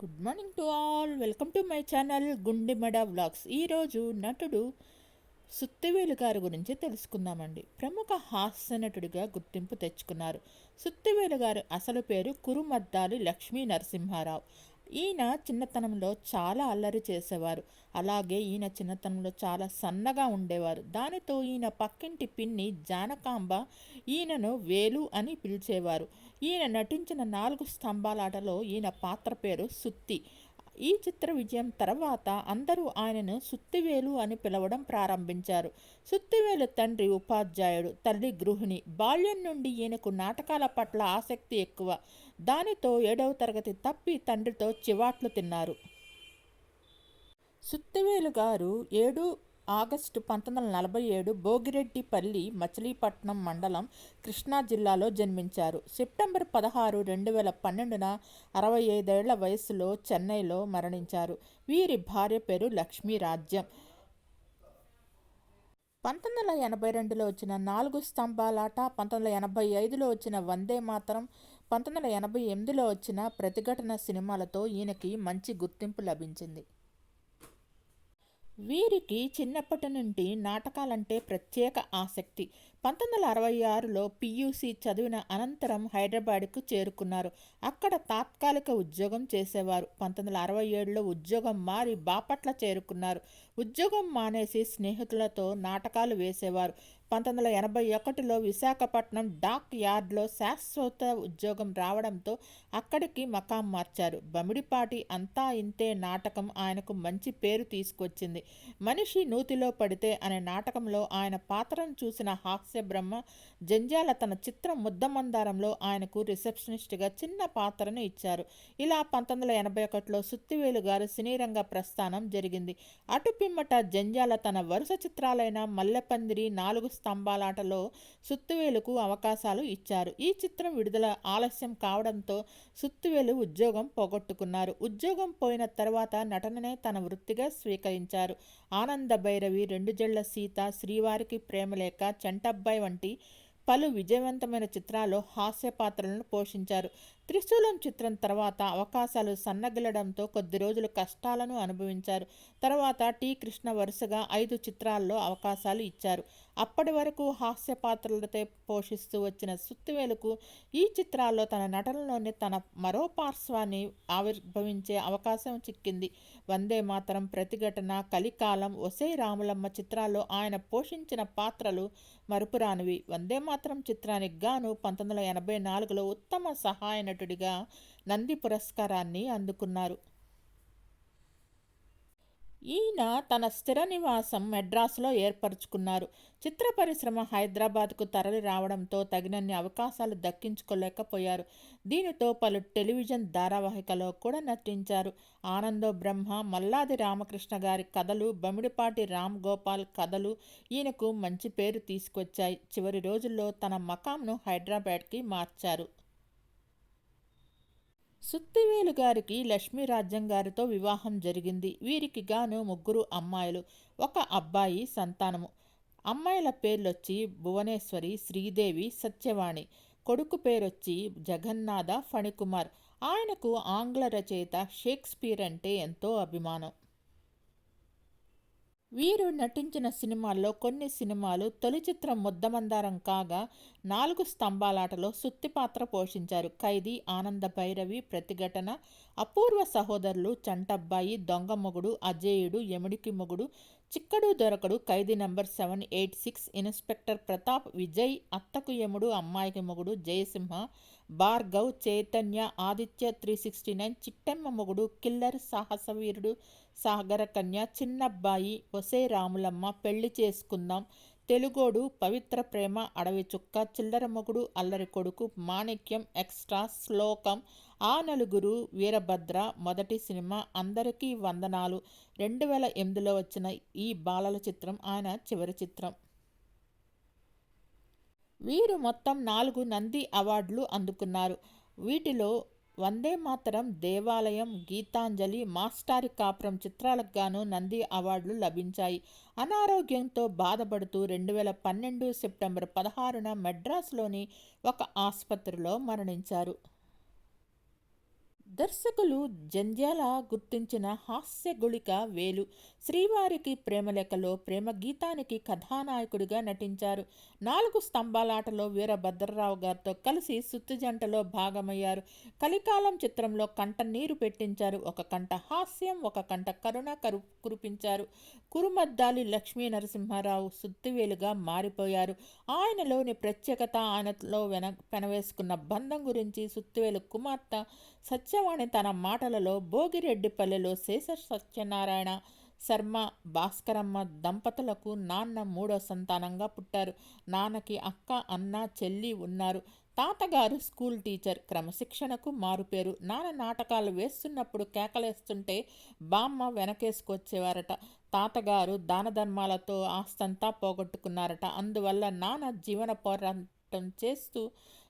Good morning to all. Welcome to my channel గుండెమడ vlogs. ఈరోజు నటుడు సుత్తివేలు గారి గురించి తెలుసుకుందామండి. ప్రముఖ హాస్య నటుడిగా గుర్తింపు తెచ్చుకున్నారు. సుత్తివేలు గారు అసలు పేరు కురుమద్దాలి లక్ష్మీ నరసింహారావు. ఈయన చిన్నతనంలో చాలా అల్లరి చేసేవారు. అలాగే ఈయన చిన్నతనంలో చాలా సన్నగా ఉండేవారు. దానితో ఈయన పక్కింటి పిన్ని జానకాంబ ఈయనను వేలు అని పిలిచేవారు. ఈయన నటించిన 4 స్తంభాలాటలో ఈయన పాత్ర పేరు సుత్తి. ఈ చిత్ర విజయం తర్వాత అందరూ ఆయనను సుత్తివేలు అని పిలవడం ప్రారంభించారు. సుత్తివేలు తండ్రి ఉపాధ్యాయుడు, తల్లి గృహిణి. బాల్యం నుండి ఈయనకు నాటకాల పట్ల ఆసక్తి ఎక్కువ. దానితో 7వ తరగతి తప్పి తండ్రితో చివాట్లు తిన్నారు. సుత్తివేలు గారు 7 ఆగస్టు 1947 భోగిరెడ్డిపల్లి, మచిలీపట్నం మండలం, కృష్ణా జిల్లాలో జన్మించారు. సెప్టెంబర్ 16, 2012న 65 ఏళ్ల వయసులో చెన్నైలో మరణించారు. వీరి భార్య పేరు లక్ష్మీరాజ్యం. 1982లో వచ్చిన 4 స్తంభాలాట, 1985లో వచ్చిన వందే మాతరం, 1988లో వచ్చిన ప్రతిఘటన సినిమాలతో ఈయనకి మంచి గుర్తింపు లభించింది. వీరికి చిన్నప్పటి నుండి నాటకాలంటే ప్రత్యేక ఆసక్తి. 1966లో పియూసీ చదివిన అనంతరం హైదరాబాద్కు చేరుకున్నారు. అక్కడ తాత్కాలిక ఉద్యోగం చేసేవారు. 1967లో ఉద్యోగం మారి బాపట్ల చేరుకున్నారు. ఉద్యోగం మానేసి స్నేహితులతో నాటకాలు వేసేవారు. 1981లో విశాఖపట్నం డాక్ యార్డ్లో శాశ్వత ఉద్యోగం రావడంతో అక్కడికి మకాం మార్చారు. బమిడిపాటి అంతా ఇంతే నాటకం ఆయనకు మంచి పేరు తీసుకొచ్చింది. మనిషి నూతిలో పడితే అనే నాటకంలో ఆయన పాత్రను చూసిన హాస్య బ్రహ్మ జంజాల తన చిత్రం ముద్దమందారంలో ఆయనకు రిసెప్షనిస్ట్గా చిన్న పాత్రను ఇచ్చారు. ఇలా 1981లో సుత్తివేలు గారు సినీరంగ ప్రస్థానం జరిగింది. అటు పిమ్మట జంజాల తన వరుస చిత్రాలైన మల్లెపందిరి, 4 స్తంభాలాటలో సుత్తివేలుకు అవకాశాలు ఇచ్చారు. ఈ చిత్రం విడుదల ఆలస్యం కావడంతో సుత్తివేలు ఉద్యోగం పోగొట్టుకున్నారు. ఉద్యోగం పోయిన తర్వాత నటననే తన వృత్తిగా స్వీకరించారు. ఆనంద భైరవి, 2 జళ్ల సీత, శ్రీవారికి ప్రేమలేఖ, చంటబ్బాయి వంటి పలు విజయవంతమైన చిత్రాల్లో హాస్య పాత్రలను పోషించారు. త్రిశూలం చిత్రం తర్వాత అవకాశాలు సన్నగిల్లడంతో కొద్ది రోజులు కష్టాలను అనుభవించారు. తర్వాత టి. కృష్ణ వరుసగా 5 చిత్రాల్లో అవకాశాలు ఇచ్చారు. అప్పటి వరకు హాస్య పాత్రలతో పోషిస్తూ వచ్చిన సుత్తివేలుకు ఈ చిత్రాల్లో తన నటనలోని తన మరో పార్శ్వాన్ని ఆవిర్భవించే అవకాశం చిక్కింది. వందే మాతరం, ప్రతిఘటన, కలికాలం, ఒసే రాములమ్మ చిత్రాల్లో ఆయన పోషించిన పాత్రలు మరుపురానివి. వందే మాతరం చిత్రానికి గాను 1984లో ఉత్తమ సహాయ నటుడిగా నంది పురస్కారాన్ని అందుకున్నారు. ఈయన తన స్థిర నివాసం మెడ్రాస్లో ఏర్పరచుకున్నారు. చిత్ర పరిశ్రమ హైదరాబాద్కు తరలి రావడంతో తగినన్ని అవకాశాలు దక్కించుకోలేకపోయారు. దీనితో పలు టెలివిజన్ ధారావాహికలో కూడా నటించారు. ఆనందో బ్రహ్మ, మల్లాది రామకృష్ణ గారి కథలు, బమిడిపాటి రామ్ గోపాల్ కథలు ఈయనకు మంచి పేరు తీసుకొచ్చాయి. చివరి రోజుల్లో తన మకాంను హైదరాబాద్కి మార్చారు. సుత్తివేలు గారికి లక్ష్మీరాజ్యం గారితో వివాహం జరిగింది. వీరికి గాను 3 అమ్మాయిలు, 1 అబ్బాయి సంతానము. అమ్మాయిల పేర్లొచ్చి భువనేశ్వరి, శ్రీదేవి, సత్యవాణి. కొడుకు పేరొచ్చి జగన్నాథ ఫణికుమార్. ఆయనకు ఆంగ్ల రచయిత షేక్స్పియర్ అంటే ఎంతో అభిమానం. వీరు నటించిన సినిమాల్లో కొన్ని సినిమాలు తొలి చిత్రం ముద్దమందారం కాగా 4 స్తంభాలాటలో సుత్తి పాత్ర పోషించారు. ఖైదీ, ఆనంద భైరవి, ప్రతిఘటన, అపూర్వ సహోదరులు, చంటబ్బాయి, దొంగ మొగుడు, అజేయుడు, యముడికి మొగుడు, చిక్కడు దొరకడు, ఖైదీ నంబర్ 786, ఇన్స్పెక్టర్ ప్రతాప్, విజయ్, అత్తకు యముడు, అమ్మాయికి మొగుడు, జయసింహ, భార్గవ్, చైతన్య, ఆదిత్య 369, చిట్టెమ్మ మొగుడు, కిల్లర్, సాహసవీరుడు, సాగరకన్య, చిన్నబ్బాయి, ఒసే రాములమ్మ, పెళ్లి చేసుకుందాం, తెలుగోడు, పవిత్ర ప్రేమ, అడవి చుక్క, చిల్లర మొగుడు, అల్లరి కొడుకు, మాణిక్యం, ఎక్స్ట్రా, శ్లోకం, ఆ నలుగురు, వీరభద్ర. మొదటి సినిమా అందరికీ వందనాలు. 2008లో వచ్చిన ఈ బాలల చిత్రం ఆయన చివరి చిత్రం. వీరు మొత్తం 4 నంది అవార్డులు అందుకున్నారు. వీటిలో వందే మాతరం, దేవాలయం, గీతాంజలి, మాస్టారి కాపురం చిత్రాలకు గాను నంది అవార్డులు లభించాయి. అనారోగ్యంతో బాధపడుతూ 2012 సెప్టెంబర్ 16న మెడ్రాస్లోని ఒక ఆసుపత్రిలో మరణించారు. దర్శకులు జంధ్యాల గుర్తించిన హాస్య గుళిక వేలు. శ్రీవారికి ప్రేమలేఖలో ప్రేమ గీతానికి కథానాయకుడిగా నటించారు. 4 స్తంభాలాటలో వీరభద్రరావు గారితో కలిసి సుత్తి జంటలో భాగమయ్యారు. కలికాలం చిత్రంలో కంట నీరు పెట్టించారు. ఒక కంట హాస్యం, ఒక కంట కరుణ కురిపించారు. కురుమద్దాలి లక్ష్మీ నరసింహారావు సుత్తివేలుగా మారిపోయారు. ఆయనలోని ప్రత్యేకత, ఆయనలో పెనవేసుకున్న బంధం గురించి సుత్తివేలు కుమార్తె సత్యవాణి తన మాటలలో భోగిరెడ్డిపల్లెలో శేష సత్యనారాయణ శర్మ భాస్కరమ్మ దంపతులకు నాన్న 3వ సంతానంగా పుట్టారు. నాన్నకి అక్క, అన్న, చెల్లి ఉన్నారు. తాతగారు స్కూల్ టీచర్, క్రమశిక్షణకు మారుపేరు. నాన్న నాటకాలు వేస్తున్నప్పుడు కేకలేస్తుంటే బామ్మ వెనకేసుకొచ్చేవారట. తాతగారు దాన ధర్మాలతో ఆస్తంతా పోగొట్టుకున్నారట. అందువల్ల నాన్న జీవన పోరాటం చేస్తూ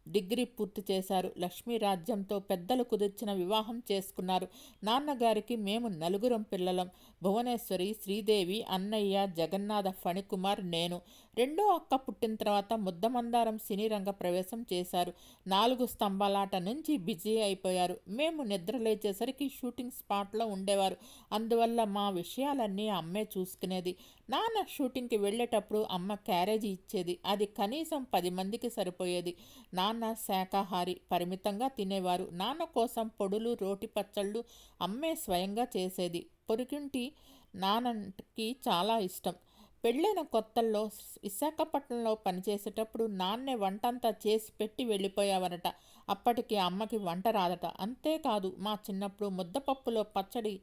డిగ్రీ పూర్తి చేశారు. లక్ష్మీ రాజ్యంతో పెద్దలు కుదిర్చిన వివాహం చేసుకున్నారు. నాన్నగారికి మేము 4 పిల్లలం. భువనేశ్వరి, శ్రీదేవి, అన్నయ్య, జగన్నాథ, ఫణికుమార్, నేను. రెండో అక్క పుట్టిన తర్వాత ముద్దమందారం సినీ రంగ ప్రవేశం చేశారు. 4 స్తంభాలాట నుంచి బిజీ అయిపోయారు. మేము నిద్ర లేచేసరికి షూటింగ్ స్పాట్లో ఉండేవారు. అందువల్ల మా విషయాలన్నీ అమ్మే చూసుకునేది. నాన్న షూటింగ్కి వెళ్ళేటప్పుడు అమ్మ క్యారేజీ ఇచ్చేది. అది కనీసం 10 మందికి సరిపోయేది. నాన్న శాకాహారి, పరిమితంగా తినేవారు. నాన్న కోసం పొడులు, రోటి పచ్చళ్ళు అమ్మే స్వయంగా చేసేది. పొరుగింటి నాన్నకి చాలా ఇష్టం. పెళ్ళైన కొత్తల్లో విశాఖపట్నంలో పనిచేసేటప్పుడు నాన్నే వంటంతా చేసి పెట్టి వెళ్ళిపోయావనట. అప్పటికి అమ్మకి వంట రాదట. అంతేకాదు, మా చిన్నప్పుడు ముద్దపప్పులో పచ్చడి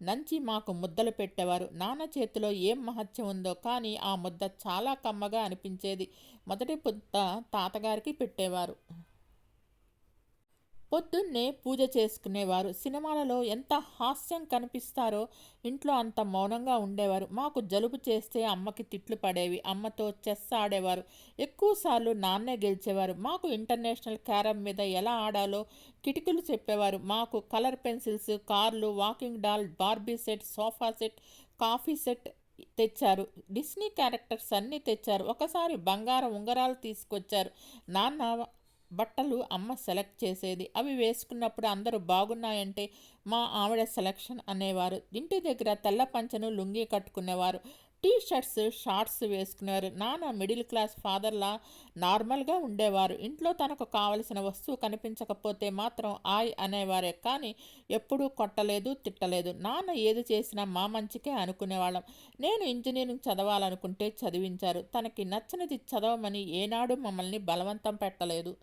నంచి మాకు ముద్దలు పెట్టేవారు. నాన్న చేతిలో ఏం మహత్యం ఉందో కానీ ఆ ముద్ద చాలా కమ్మగా అనిపించేది. మొదటి ముద్ద తాతగారికి పెట్టేవారు. పొద్దున్నే పూజ చేసుకునేవారు. సినిమాలలో ఎంత హాస్యం కనిపిస్తారో ఇంట్లో అంత మౌనంగా ఉండేవారు. మాకు జలుబు చేస్తే అమ్మకి తిట్లు పడేవి. అమ్మతో చెస్ ఆడేవారు. ఎక్కువసార్లు నాన్నే గెలిచేవారు. మాకు ఇంటర్నేషనల్ క్యారమ్ మీద ఎలా ఆడాలో కిటికీలు చెప్పేవారు. మాకు కలర్ పెన్సిల్స్, కార్లు, walking doll, Barbie set, sofa set, coffee set తెచ్చారు. డిస్నీ క్యారెక్టర్స్ అన్నీ తెచ్చారు. ఒకసారి బంగారం ఉంగరాలు తీసుకొచ్చారు. నాన్న బట్టలు అమ్మ సెలెక్ట్ చేసేది. అవి వేసుకున్నప్పుడు అందరూ బాగున్నాయంటే మా ఆవిడ సెలెక్షన్ అనేవారు. ఇంటి దగ్గర తెల్ల పంచను, లుంగీ కట్టుకునేవారు. టీ షర్ట్స్, షార్ట్స్ వేసుకునేవారు. నాన్న మిడిల్ క్లాస్ ఫాదర్లా నార్మల్గా ఉండేవారు. ఇంట్లో తనకు కావలసిన వస్తువు కనిపించకపోతే మాత్రం ఆయ్ అనేవారే కానీ ఎప్పుడూ కొట్టలేదు, తిట్టలేదు. నాన్న ఏది చేసినా మా మంచికే అనుకునేవాళ్ళం. నేను ఇంజనీరింగ్ చదవాలనుకుంటే చదివించారు. తనకి నచ్చినది చదవమని ఏనాడు మమ్మల్ని బలవంతం పెట్టలేదు.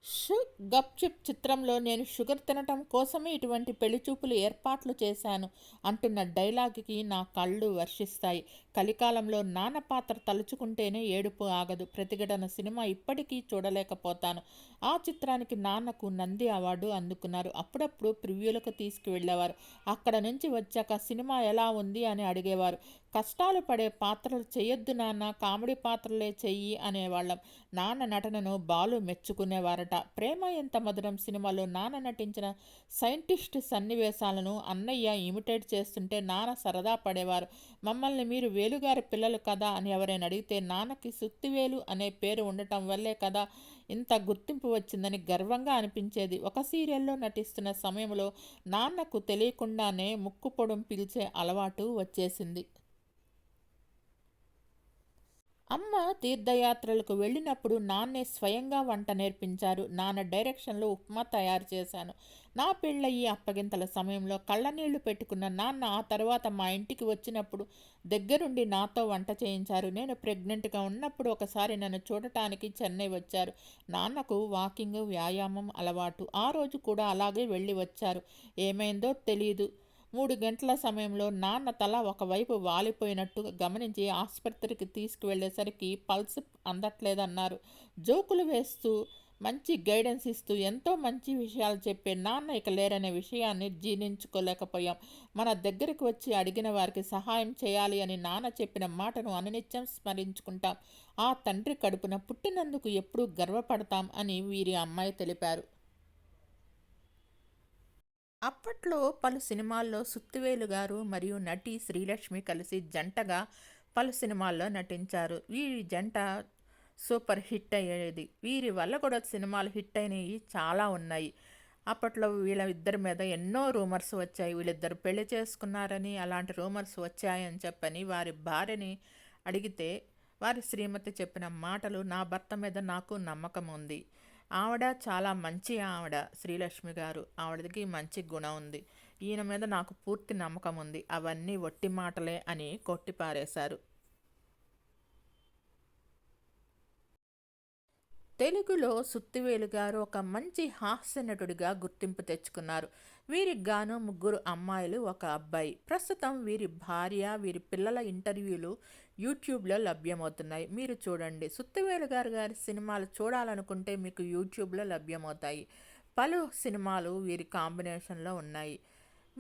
షు గప్చిప్ చిత్రంలో నేను షుగర్ తినటం కోసమే ఇటువంటి పెళ్లిచూపులు ఏర్పాట్లు చేశాను అంటున్న డైలాగుకి నా కళ్ళు వర్షిస్తాయి. కలికాలంలో నాన్న పాత్ర తలుచుకుంటేనే ఏడుపు ఆగదు. ప్రతిఘటన సినిమా ఇప్పటికీ చూడలేకపోతాను. ఆ చిత్రానికి నాన్నకు నంది అవార్డు అందుకున్నారు. అప్పుడప్పుడు ప్రివ్యూలకు తీసుకువెళ్ళేవారు. అక్కడ నుంచి వచ్చాక సినిమా ఎలా ఉంది అని అడిగేవారు. కష్టాలు పడే పాత్రలు చేయొద్దు నాన్న, కామెడీ పాత్రలే చెయ్యి అనేవాళ్ళం. నాన్న నటనను బాలు మెచ్చుకునేవారట. ప్రేమ ఎంత మధురం సినిమాలో నాన్న నటించిన సైంటిస్ట్ సన్నివేశాలను అన్నయ్య ఇమిటేట్ చేస్తుంటే నాన్న సరదా పడేవారు. మమ్మల్ని మీరు వేలుగారి పిల్లలు కదా అని ఎవరైనా అడిగితే నాన్నకి సుత్తివేలు అనే పేరు ఉండటం వల్లే కదా ఇంత గుర్తింపు వచ్చిందని గర్వంగా అనిపించేది. ఒక సీరియల్లో నటిస్తున్న సమయంలో నాన్నకు తెలియకుండానే ముక్కు పొడుం పిలిచే అలవాటు వచ్చేసింది. అమ్మ తీర్థయాత్రలకు వెళ్ళినప్పుడు నాన్నే స్వయంగా వంట నేర్పించారు. నాన్న డైరెక్షన్లో ఉప్మా తయారు చేశాను. నా పెళ్ళయి అప్పగింతల సమయంలో కళ్ళనీళ్లు పెట్టుకున్న నాన్న ఆ తర్వాత మా ఇంటికి వచ్చినప్పుడు దగ్గరుండి నాతో వంట చేయించారు. నేను ప్రెగ్నెంట్గా ఉన్నప్పుడు ఒకసారి నన్ను చూడటానికి చెన్నై వచ్చారు. నాన్నకు వాకింగ్, వ్యాయామం అలవాటు. ఆ రోజు కూడా అలాగే వెళ్ళి వచ్చారు. ఏమైందో తెలీదు. 3 గంటల సమయంలో నాన్న తల ఒకవైపు వాలిపోయినట్టు గమనించి ఆసుపత్రికి తీసుకువెళ్ళేసరికి పల్స్ అందట్లేదన్నారు. జోకులు వేస్తూ మంచి గైడెన్స్ ఇస్తూ ఎంతో మంచి విషయాలు చెప్పే నాన్న ఇక లేరనే విషయాన్ని జీర్ణించుకోలేకపోయాం. మన దగ్గరికి వచ్చి అడిగిన వారికి సహాయం చేయాలి అని నాన్న చెప్పిన మాటను అనునిత్యం స్మరించుకుంటాం. ఆ తండ్రి కడుపున పుట్టినందుకు ఎప్పుడూ గర్వపడతాం అని వీరి అమ్మాయి తెలిపారు. అప్పట్లో పలు సినిమాల్లో సుత్తివేలు గారు మరియు నటి శ్రీలక్ష్మి కలిసి జంటగా పలు సినిమాల్లో నటించారు. వీరి జంట సూపర్ హిట్ అయ్యేది. వీరి వల్ల కూడా సినిమాలు హిట్ అయినవి చాలా ఉన్నాయి. అప్పట్లో వీళ్ళ ఇద్దరి మీద ఎన్నో రూమర్స్ వచ్చాయి. వీళ్ళిద్దరు పెళ్లి చేసుకున్నారని, అలాంటి రూమర్స్ వచ్చాయని చెప్పని వారి భార్యని అడిగితే వారి శ్రీమతి చెప్పిన మాటలు, నా భర్త మీద నాకు నమ్మకం ఉంది. ఆవిడ చాలా మంచి ఆవిడ, శ్రీలక్ష్మి గారు. ఆవిడకి మంచి గుణం ఉంది. ఈయన మీద నాకు పూర్తి నమ్మకం ఉంది. అవన్నీ వట్టి మాటలే అని కొట్టిపారేశారు. తెలుగులో సుత్తివేలు గారు ఒక మంచి హాస్య నటుడిగా గుర్తింపు తెచ్చుకున్నారు. వీరికి గాను ముగ్గురు అమ్మాయిలు, ఒక అబ్బాయి. ప్రస్తుతం వీరి భార్య, వీరి పిల్లల ఇంటర్వ్యూలు యూట్యూబ్లో లభ్యమవుతున్నాయి. మీరు చూడండి. సుత్తివేలు గారి సినిమాలు చూడాలనుకుంటే మీకు యూట్యూబ్లో లభ్యమవుతాయి. పలు సినిమాలు వీరి కాంబినేషన్లో ఉన్నాయి.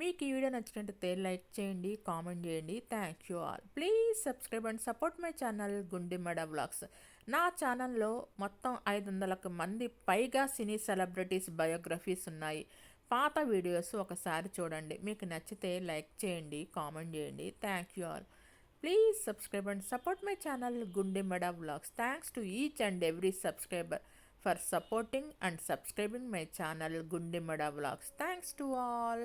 మీకు ఈ వీడియో నచ్చినట్లయితే లైక్ చేయండి, కామెంట్ చేయండి. Thank you all. Please subscribe and support my channel Gundimada vlogs. నా ఛానల్లో మొత్తం 500కు మంది పైగా సినీ సెలబ్రిటీస్ బయోగ్రఫీస్ ఉన్నాయి. పాత వీడియోస్ ఒకసారి చూడండి. మీకు నచ్చితే లైక్ చేయండి, కామెంట్ చేయండి. Thank you all. Please subscribe and support my channel Gundimada vlogs. Thanks to each and every subscriber for supporting and subscribing my channel Gundimada Vlogs. Thanks to all.